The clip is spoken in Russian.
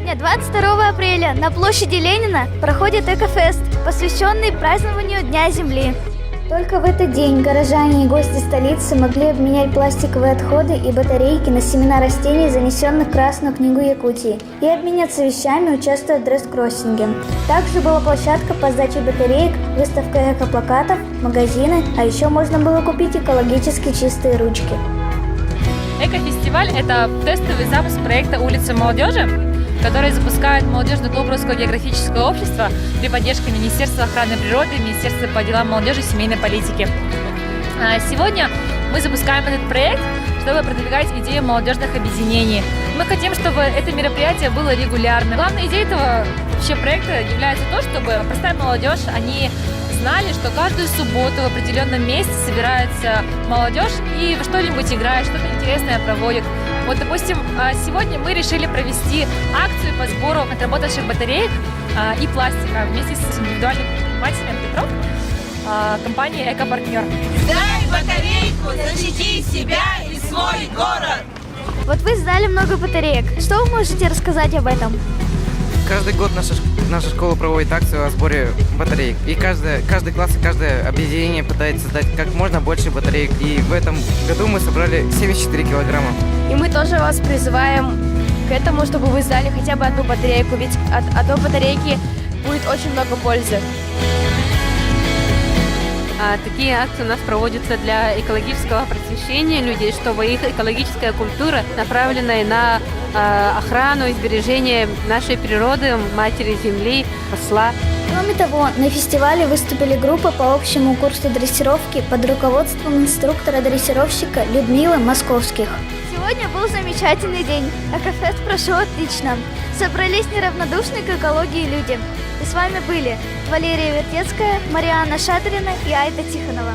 Сегодня, 22 апреля, на площади Ленина проходит Экофест, посвященный празднованию Дня Земли. Только в этот день горожане и гости столицы могли обменять пластиковые отходы и батарейки на семена растений, занесенных в Красную книгу Якутии, и обменяться вещами, участвуя в дресс-кроссинге. Также была площадка по сдаче батареек, выставка экоплакатов, магазины, а еще можно было купить экологически чистые ручки. Экофестиваль – это тестовый запуск проекта «Улица молодежи», который запускает молодежный клуб Русского географического общества при поддержке Министерства охраны природы и Министерства по делам молодежи и семейной политики. Сегодня мы запускаем этот проект, чтобы продвигать идею молодежных объединений. Мы хотим, чтобы это мероприятие было регулярным. Главной идеей этого вообще проекта является то, чтобы простая молодежь, они знали, что каждую субботу в определенном месте собирается молодежь и во что-нибудь играет, что-то интересное проводит. Вот, допустим, сегодня мы решили провести акцию по сбору отработавших батареек и пластика вместе с индивидуальным предпринимателем Петров, компанией «Экопартнер». Сдай батарейку, защити себя и свой город! Вот вы сдали много батареек. Что вы можете рассказать об этом? Каждый год наша школа проводит акцию о сборе батареек. И каждый класс и каждое объединение пытается сдать как можно больше батареек. И в этом году мы собрали 74 килограмма. И мы тоже вас призываем к этому, чтобы вы сдали хотя бы одну батарейку, ведь от одной батарейки будет очень много пользы. Такие акции у нас проводятся для экологического просвещения людей, чтобы их экологическая культура, направленная на охрану и сбережение нашей природы, матери Земли, росла. Кроме того, на фестивале выступили группы по общему курсу дрессировки под руководством инструктора-дрессировщика Людмилы Московских. Сегодня был замечательный день. Экофест прошел отлично. Собрались неравнодушные к экологии люди. И с вами были Валерия Вертецкая, Марианна Шадрина и Айда Тихонова.